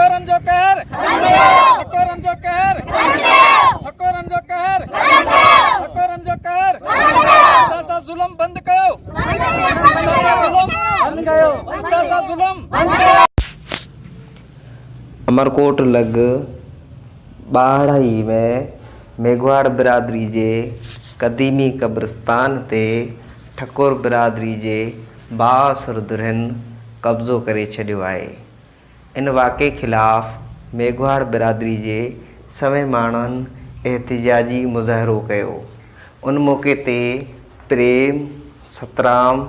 ठकोरन जो कहर ठकोरन जो कहर ठकोरन जो कहर ठकोरन जो कहर सासा जुल्म बंद कयो सासा जुल्म बंद कयो सासा जुल्म अमरकोट लग बाढ़ई में मेघवाड़ बिरादरी जे कदीमी कब्रिस्तान ते ठकोर बिरादरी जे बासुरदुरनि कब्ज़ो करे छॾियो आहे। इन वाक़े ख़िलाफ़ मेघवाड़ बिरादरी जे सवें माण्हुनि एहतिजाजी मुज़ाहिरो कयो। उन मौक़े ते प्रेम सतराम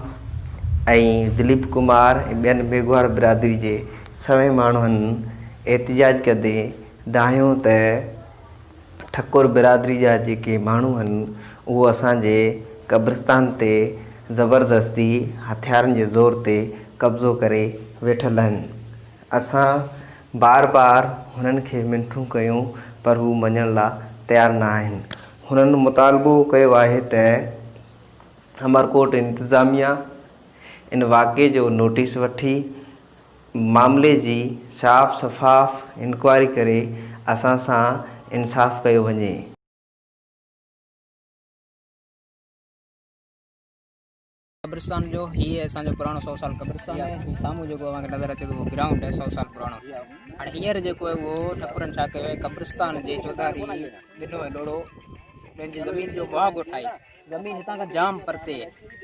ऐं दिलीप कुमार ऐं ॿियनि मेघवाड़ बिरादरी जे सवें माण्हुनि एहतिजाज कंदे दाहियो त ठकोर बिरादरी जा जेके माण्हू आहिनि उहो असांजे कब्रिस्तान ते ज़बरदस्ती हथियारनि जे ज़ोर ते कब्ज़ो करे वेठल आहिनि। असां बार बार हुननि खे मिनथूं कयूं पर हू मञण लाइ तयारु न आहिनि। हुननि मुतालबो कयो आहे त अमरकोट इंतिज़ामिया इन वाक़े जो नोटिस वठी मामले जी साफ़ शफ़ाफ़ इंक्वायरी करे असां सां इंसाफ़ कयो वञे। कब्रिस्तान जो ही असांजो पुराणो 100 साल कब्रिस्तान है। साम्हूं जेको असांखे नज़र अचे थो ग्राउंड है 100 साल पुराणो। हाणे हींअर जेको आहे उहो ठकुरनि छा कयो आहे कब्रिस्तान जे चौधारी ॾिनो आहे लोड़ो पंहिंजी ज़मीन जो मुआवज़ो ठाही। ज़मीन हितां खां जाम परते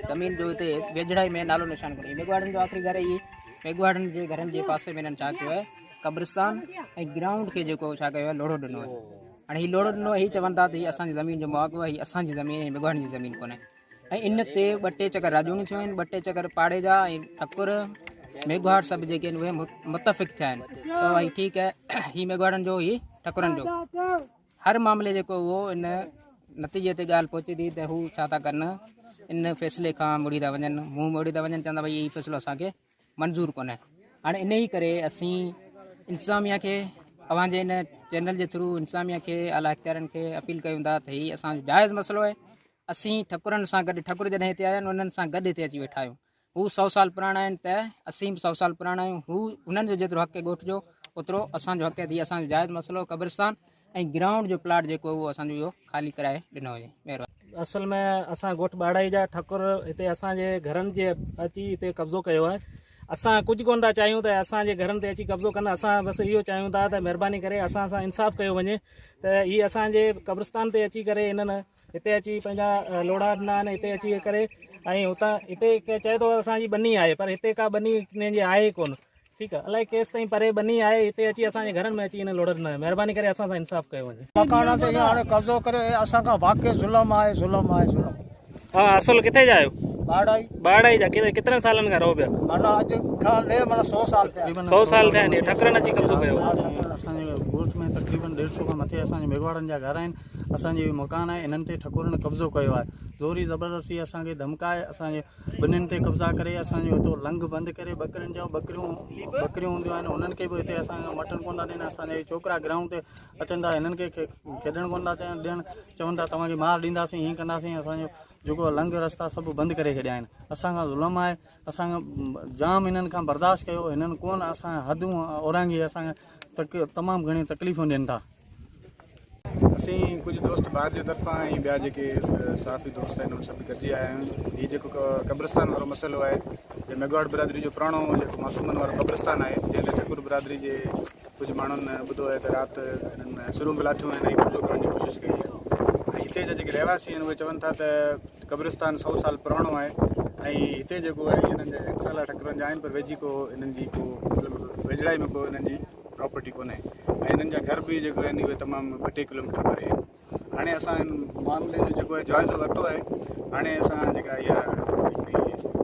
ज़मीन जो हिते वेझड़ाई में नालो निशान कोन्हे। मेघवाड़नि जो आख़िरी घर ई मेघवाड़नि जे घरनि जे पासे में हिननि छा कयो आहे कब्रिस्तान ऐं ग्राउंड खे जेको छा कयो आहे लोड़ो ॾिनो आहे। हाणे हीउ लोड़ो ॾिनो हीउ चवनि था त हीअ असांजी ज़मीन जो मुआवज़ो आहे, हीअ असांजी ज़मीन ऐं मेघवाड़नि जी ज़मीन कोन्हे। ऐं इन ते 2 टे चकर राजूनी थियूं आहिनि, 2 टे चकर पाड़े जा ऐं ठकुर मेघवाड़ सभु जेके आहिनि उहे मुतफ़िक़ थिया आहिनि त भई ठीकु आहे हीअ मेघवाड़नि जो हीअ ठकुरनि जो हर मामले जेको उहो इन नतीजे ते ॻाल्हि पहुचे थी त हू छा था कनि इन फ़ैसिले खां मुड़ी था वञनि, मुंहुं मोड़ी था वञनि, चवंदा भई हीउ फ़ैसिलो असांखे मंज़ूरु कोन्हे। हाणे इन ई करे असीं इंतिज़ामिया खे अव्हांजे इन चैनल जे थ्रू इंतिज़ामिया खे आला इख़्तियारनि खे अपील कयूं था त हीउ असांजो जाइज़ मसइलो आहे। असीं ठकुरनि सां गॾु ठकुर जॾहिं हिते आया आहिनि उन्हनि सां गॾु हिते अची वेठा आहियूं। हू 100 साल पुराणा आहिनि त असीं बि 100 साल पुराणा आहियूं। हू उन्हनि जो जेतिरो हक़ ॻोठ जो ओतिरो असांजो हक़ आहे। हीअ असांजो जाइज़ मसइलो कब्रिस्तान ऐं ग्राउंड जो प्लाट जेको उहो असांजो इहो ख़ाली कराए ॾिनो वञे। महिरबानी। असल में असां ॻोठ बाड़ाई जा ठकुर हिते असांजे घरनि जे अची हिते कब्ज़ो कयो आहे। असां कुझु कोन था चाहियूं त असांजे घरनि ते अची कब्ज़ो कनि। असां बसि इहो चाहियूं था त महिरबानी करे असां सां इंसाफ़ कयो वञे त हीअ असांजे कब्रिस्तान ते अची करे हिननि हिते अची पंहिंजा लोड़ा ॾिना आहिनि। हिते अची करे ऐं हुतां हिते चए थो असांजी बनी आहे पर हिते का बनी हिनजी आहे कोन। ठीकु आहे, अलाए केसि ताईं परे बनी आहे हिते अची असांजे घरनि में अची हिन लोड़ ॾिना आहे। महिरबानी करे असां सां इंसाफ़ कयो वञे। मकान ते हाणे कब्ज़ो करे असां खां वाक़ई ज़ुल्म आहे, ज़ुल्म आहे, ज़ुल्म। हा असुल किथे जा आहियो? बाड़ाई बाड़ाई जा केतिरे सालनि खां रहो पिया? माना अॼु खां ले माना 100 साल थिया। 100 साल थिया आहिनि ठकुरनि अची कब्ज़ो कयो। असांजे ॻोठ में तक़रीबन 150 खां मथे असांजे मेघवाड़नि जा घर आहिनि। असांजे मकान आहे, इन्हनि ते ठकुरनि कब्ज़ो कयो आहे। ज़ोरी ज़बरदस्ती असांखे धमकाए असांजे ॿिन्हिनि ते कब्ज़ा करे असांजो हितो लंघ बंदि करे ॿकरियुनि जो ॿकरियूं हूंदियूं आहिनि उन्हनि खे बि हिते असांखे मटन कोन था ॾियनि। असांजे छोकिरा ग्राउंड ते अचनि था हिननि खे खेॾणु कोन था ॾियनि। चवनि था तव्हांखे मार ॾींदासीं, हीअं कंदासीं। असांजो जेको लंघ रस्ता सभु बंदि करे छॾिया आहिनि। असांखां ज़ुल्म आहे। असांखां जाम हिननि खां बर्दाश्त कयो। हिननि कोन असां हदूं ओरांगी असांखे तमामु घणी तकलीफ़ूं ॾियनि था। असीं कुझु दोस्त ॿाहिरि जे तरफ़ां ऐं ॿिया जेके साफ़ी दोस्त आहिनि उहे सभु गॾिजी आया आहियूं। हीउ जेको कब्रिस्तान वारो मसइलो आहे जे मेघवाड़ बिरादरी जो पुराणो जेको मासूमनि वारो कब्रिस्तान आहे जंहिं ठकुर बिरादरी जे कुझु माण्हुनि ॿुधो आहे त राति हिननि सिरूं बि लाथियूं आहिनि ऐं कब्ज़ो करण जी कोशिशि कई आहे। ऐं हिते जा जेके रहवासी आहिनि उहे चवनि था त कब्रिस्तान 100 साल पुराणो आहे ऐं हिते जेको आहे हिननि जा साला ठकुरनि जा आहिनि पर वेझी को हिननि जी को मतिलबु वेझड़ाई में को हिननि जी प्रॉपर्टी कोन्हे ऐं हिननि जा घर बि जेको आहिनि उहे तमामु 2-3 किलोमीटर परे आहिनि। हाणे असां हिन मामले जो जेको आहे जाइज़ो वरितो आहे। हाणे असां जेका इहा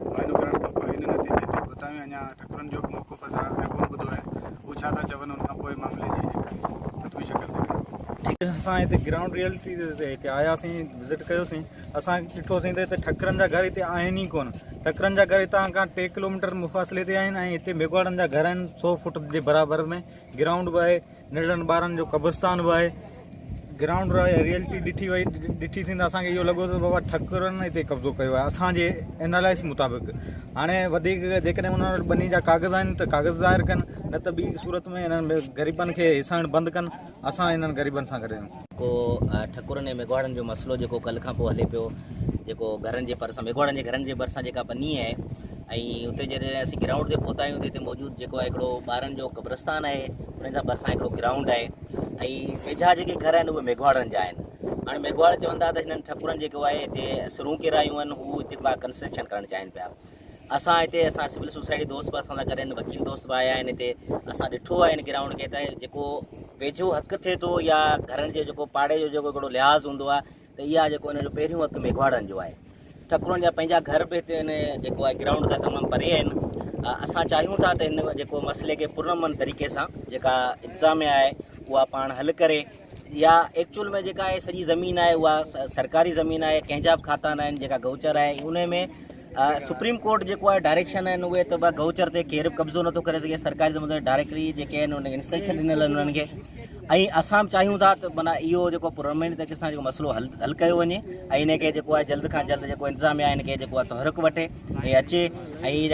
मुआइनो करण खां पोइ हिन नतीजे ते ॿुधायूं अञा ठकुरनि जो मौक़ुफ़ असां कोन ॿुधो आहे उहो छा था चवनि उन खां पोइ मामले जी जेका शक्ल असां हिते ग्राउंड रियलिटी ते हिते आयासीं, विज़िट कयोसीं। असां ॾिठोसीं त हिते ठकुरनि जा घर हिते आहिनि ई कोन। ठकुरनि जा घर हितां खां 2 किलोमीटर मुफ़ासिले ते आहिनि ऐं हिते मेघवाड़नि जा घर आहिनि 100 फुट जे बराबरि में। ग्राउंड बि आहे, नंढनि ॿारनि जो कब्रिस्तान बि आहे। ग्राउंड रियलिटी ॾिठीसीं त असांखे इहो लॻो त बाबा ठकुरनि हिते कब्ज़ो कयो आहे असांजे एनालाइस मुताबिक़। हाणे वधीक जेकॾहिं उन्हनि वटि बनी जा काग़ज़ आहिनि त काग़ज़ ज़ाहिर कनि न त ॿी सूरत में इन्हनि ग़रीबनि खे हिसाइण बंदि कनि। असां इन्हनि ग़रीबनि सां गॾु आहियूं। को ठकुरनि ऐं मेघवाड़नि जो मसइलो जेको कल्ह खां पोइ हले पियो, जेको घरनि जे भरिसां मेघवाड़नि जे घरनि जे भरिसां जेका बनी आहे, ऐं उते जॾहिं असीं ग्राउंड ते पहुता आहियूं त हिते मौजूदु जेको आहे हिकिड़ो ॿारनि जो क़ब्रस्तान आहे, उन जे भरिसां हिकिड़ो ग्राउंड आहे, ऐं वेझा जेके घर आहिनि उहे मेघवाड़नि जा आहिनि। हाणे मेघवाड़ चवनि था त हिननि ठकुरनि जेको आहे हिते सिरूं किरायूं आहिनि, हू हिते का कंस्ट्रक्शन करणु चाहिनि पिया। असां सिविल सोसाइटी दोस्त बि असां सां गॾु आहिनि, वकील दोस्त बि आया आहिनि हिते। असां ॾिठो आहे हिन ग्राउंड खे त जेको वेझो हक़ु थिए थो या घरनि जे जेको पाड़े जो जेको हिकिड़ो लिहाज़ हूंदो आहे, त इहा जेको हिन जो पहिरियों हक़ु मेघवाड़नि जो आहे। ठकुरनि जा पंहिंजा घर बि हिते हिन जेको आहे ग्राउंड खां तमामु परे आहिनि। असां चाहियूं था त हिन जेको मसइले खे पुरअमन तरीक़े सां जेका इंतिज़ामिया आहे उहा पाण हल करे, या एक्चुअल में जेका आहे सॼी ज़मीन आहे उहा सरकारी ज़मीन आहे, कंहिंजा बि खाता न आहिनि। जेका गौचर आहे उन में सुप्रीम कोर्ट जेको आहे डायरेक्शन आहिनि उहे त गौचर ते केरु बि कब्ज़ो नथो करे सघे। सरकारी ज़मीन डायरेक्टली जेके आहिनि उन इंस्ट्रक्शन ॾिनल आहिनि उन्हनि खे। ऐं असां बि चाहियूं था त माना इहो जेको पुरअमन तरीक़े सां जेको मसइलो हल कयो वञे, ऐं इन खे जेको आहे जल्द खां जल्द जेको इंतिज़ामिया आहे हिन खे जेको आहे तहरुक वठे ऐं अचे, ऐं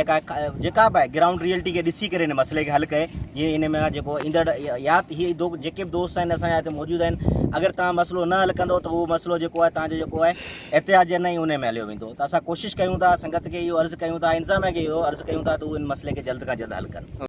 जेका बि आहे ग्राउंड रियलिटी खे ॾिसी करे हिन मसइले खे हल कये। जीअं इन में जेको ईंदड़ या हीअ जेके बि दोस्त आहिनि असांजा हिते मौजूदु आहिनि, अगरि तव्हां मसइलो न हल कंदो त उहो मसइलो जेको आहे तव्हांजो जेको आहे एहतियात न ई उन में हलियो वेंदो। त असां कोशिशि कयूं था, संगत खे इहो अर्ज़ु कयूं था, इंतिज़ामिया खे इहो अर्ज़ु कयूं था त उहो इन मसइले खे जल्द खां जल्द हल कनि।